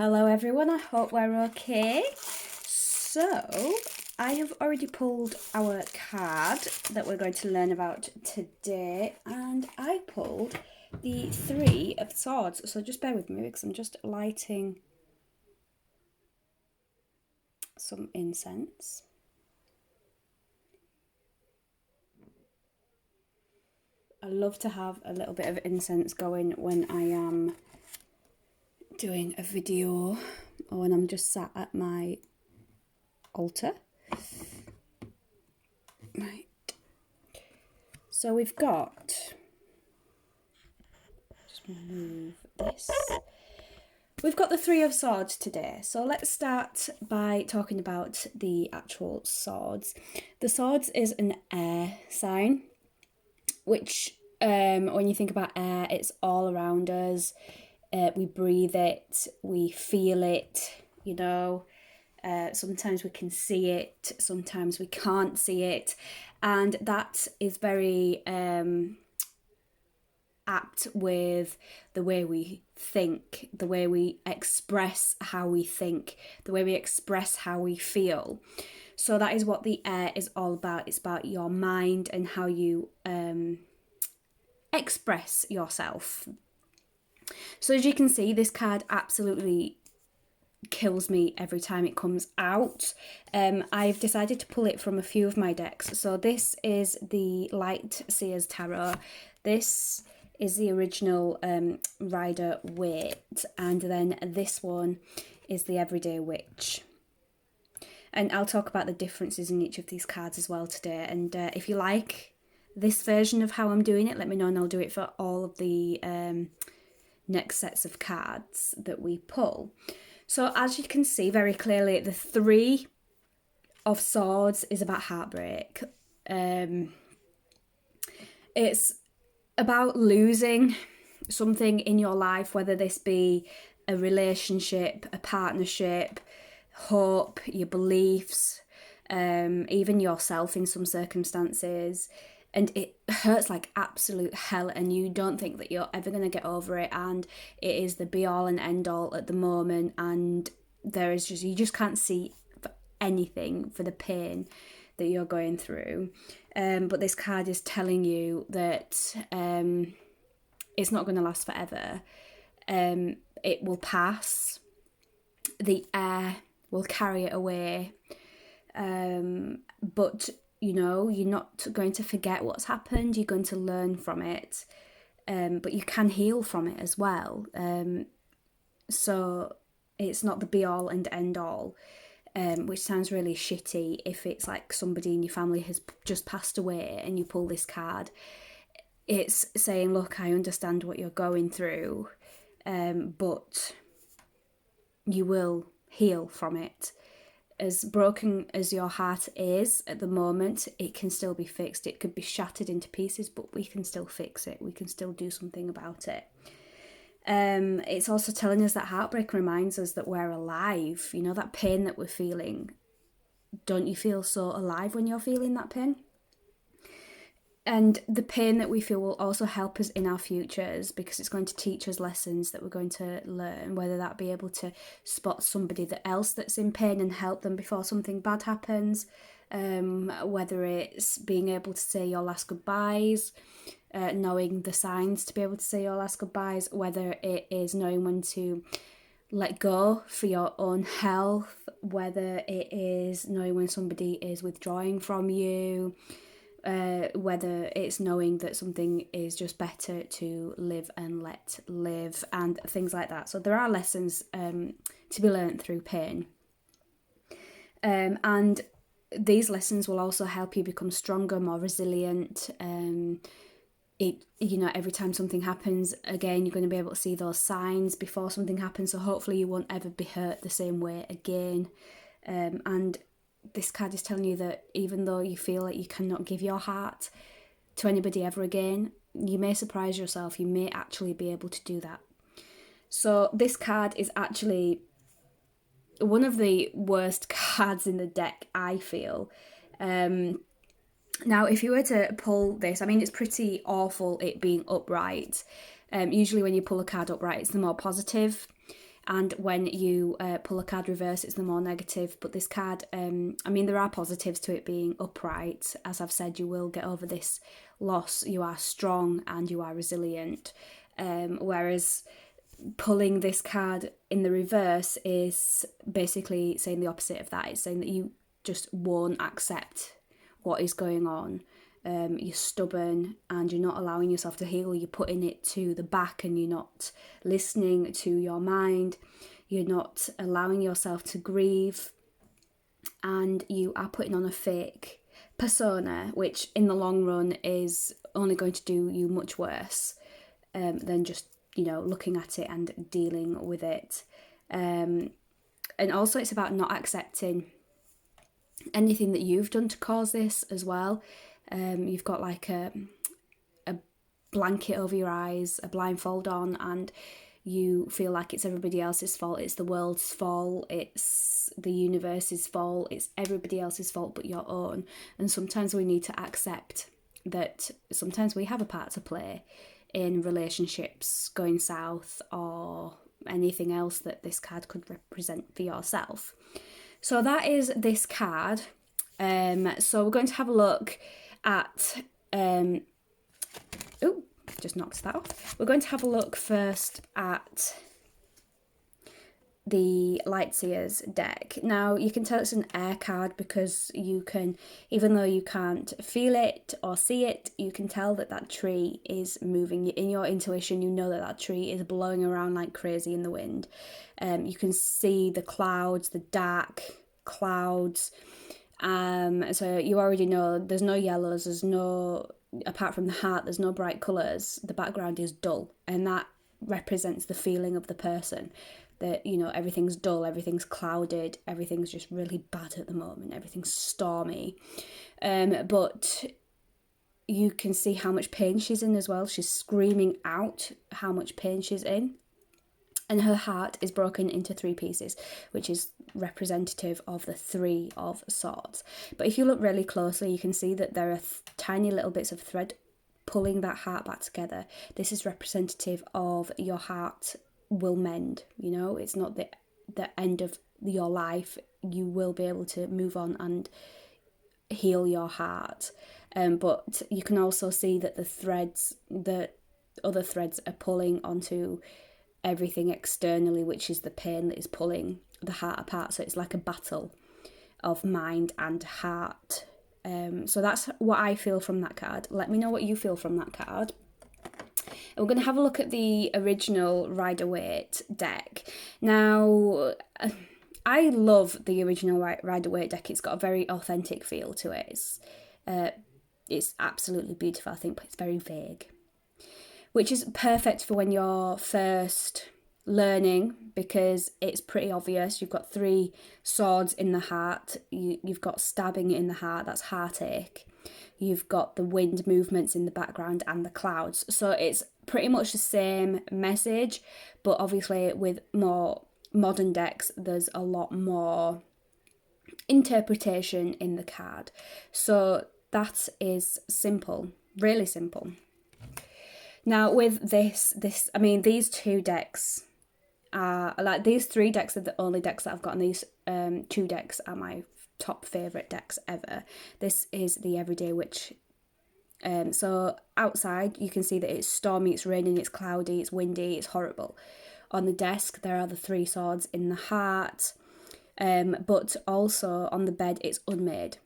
Hello everyone, I hope we're okay. So, I have already pulled our card that we're going to learn about today, and I pulled the Three of Swords. So just bear with me because I'm just lighting some incense. I love to have a little bit of incense going when I am doing a video or when I'm just sat at my altar. Right. So we've got, just move this. We've got the Three of Swords today. So let's start by talking about the actual swords. The swords is an air sign, which when you think about air, it's all around us. We breathe it, we feel it, you know. Sometimes we can see it, sometimes we can't see it, and that is very apt with the way we think, the way we express how we think, the way we express how we feel. So that is what the air is all about. It's about your mind and how you express yourself. So as you can see, this card absolutely kills me every time it comes out. I've decided to pull it from a few of my decks. So this is the Light Seers Tarot. This is the original Rider Waite, and then this one is the Everyday Witch. And I'll talk about the differences in each of these cards as well today. And if you like this version of how I'm doing it, let me know and I'll do it for all of the next sets of cards that we pull. So as you can see very clearly, the Three of Swords is about heartbreak. It's about losing something in your life, whether this be a relationship, a partnership, hope, your beliefs, even yourself in some circumstances. And it hurts like absolute hell, and you don't think that you're ever going to get over it, and it is the be all and end all at the moment, and there is just, you just can't see for anything for the pain that you're going through. But this card is telling you that it's not going to last forever. It will pass. The air will carry it away. But you know, you're not going to forget what's happened. You're going to learn from it. But you can heal from it as well. So it's not the be all and end all, which sounds really shitty if it's like somebody in your family has just passed away and you pull this card. It's saying, look, I understand what you're going through, but you will heal from it. As broken as your heart is at the moment, it can still be fixed. It could be shattered into pieces, but we can still fix it. We can still do something about it. It's also telling us that heartbreak reminds us that we're alive. You know, that pain that we're feeling. Don't you feel so alive when you're feeling that pain? And the pain that we feel will also help us in our futures, because it's going to teach us lessons that we're going to learn, whether that be able to spot somebody else that's in pain and help them before something bad happens, whether it's being able to say your last goodbyes, knowing the signs to be able to say your last goodbyes, whether it is knowing when to let go for your own health, whether it is knowing when somebody is withdrawing from you, whether it's knowing that something is just better to live and let live, and things like that. So there are lessons to be learnt through pain. And these lessons will also help you become stronger, more resilient. Every time something happens, again, you're going to be able to see those signs before something happens. So hopefully you won't ever be hurt the same way again. And this card is telling you that even though you feel like you cannot give your heart to anybody ever again, you may surprise yourself. You may actually be able to do that. So this card is actually one of the worst cards in the deck, I feel. Now, if you were to pull this, I mean, it's pretty awful it being upright. Usually when you pull a card upright, it's the more positive. and when you pull a card reverse, it's the more negative. But this card, I mean, there are positives to it being upright. As I've said, you will get over this loss. You are strong and you are resilient. Whereas pulling this card in the reverse is basically saying the opposite of that. It's saying that you just won't accept what is going on. You're stubborn and you're not allowing yourself to heal. You're putting it to the back and you're not listening to your mind. You're not allowing yourself to grieve, and you are putting on a fake persona, which in the long run is only going to do you much worse than just, you know, looking at it and dealing with it. And also it's about not accepting anything that you've done to cause this as well. You've got like a blanket over your eyes, a blindfold on, and you feel like it's everybody else's fault. It's the world's fault. It's the universe's fault. It's everybody else's fault but your own. And sometimes we need to accept that sometimes we have a part to play in relationships going south or anything else that this card could represent for yourself. So that is this card. So we're going to have a look at just knocked that off. We're going to have a look first at the Lightseers deck. Now you can tell it's an air card because you can, even though you can't feel it or see it, you can tell that that tree is moving. In your intuition, you know that that tree is blowing around like crazy in the wind. You can see the clouds, the dark clouds. So you already know there's no yellows, there's no, apart from the heart, there's no bright colours. The background is dull, and that represents the feeling of the person. That, you know, everything's dull, everything's clouded, everything's just really bad at the moment, everything's stormy. But you can see how much pain she's in as well. She's screaming out how much pain she's in. And her heart is broken into 3 pieces, which is representative of the 3 of Swords. But if you look really closely, you can see that there are tiny little bits of thread pulling that heart back together. This is representative of your heart will mend, you know, it's not the end of your life. You will be able to move on and heal your heart. But you can also see that the other threads are pulling onto everything externally, which is the pain that is pulling the heart apart. So it's like a battle of mind and heart. So that's what I feel from that card. Let me know what you feel from that card. We're going to have a look at the original Rider-Waite deck. Now, I love the original Rider-Waite deck. It's got a very authentic feel to it. It's absolutely beautiful, I think, but it's very vague, which is perfect for when you're first learning, because it's pretty obvious. You've got 3 swords in the heart. You've got stabbing in the heart, that's heartache. You've got the wind movements in the background and the clouds. So it's pretty much the same message, but obviously with more modern decks, there's a lot more interpretation in the card. So that is simple, really simple. Now with this, I mean, these 2 decks are, like, these 3 decks are the only decks that I've got, and these 2 decks are my top favourite decks ever. This is the Everyday Witch. So outside you can see that it's stormy, it's raining, it's cloudy, it's windy, it's horrible. On the desk there are the 3 swords in the heart, but also on the bed it's unmade,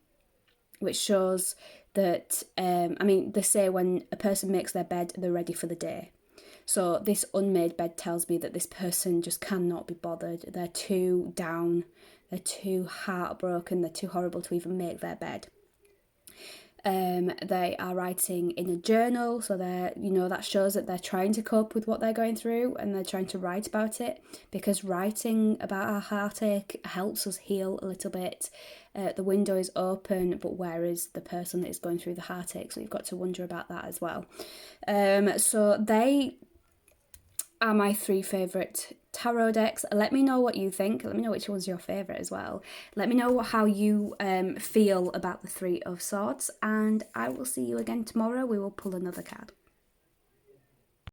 which shows that, I mean, they say when a person makes their bed, they're ready for the day. So this unmade bed tells me that this person just cannot be bothered. They're too down, they're too heartbroken, they're too horrible to even make their bed. They are writing in a journal, so they're, you know, that shows that they're trying to cope with what they're going through and they're trying to write about it, because writing about our heartache helps us heal a little bit. The window is open, but where is the person that is going through the heartache? So you've got to wonder about that as well. So they are my 3 favourite tarot decks. Let me know what you think. Let me know which one's your favourite as well. Let me know how you feel about the 3 of Swords, and I will see you again tomorrow. We will pull another card.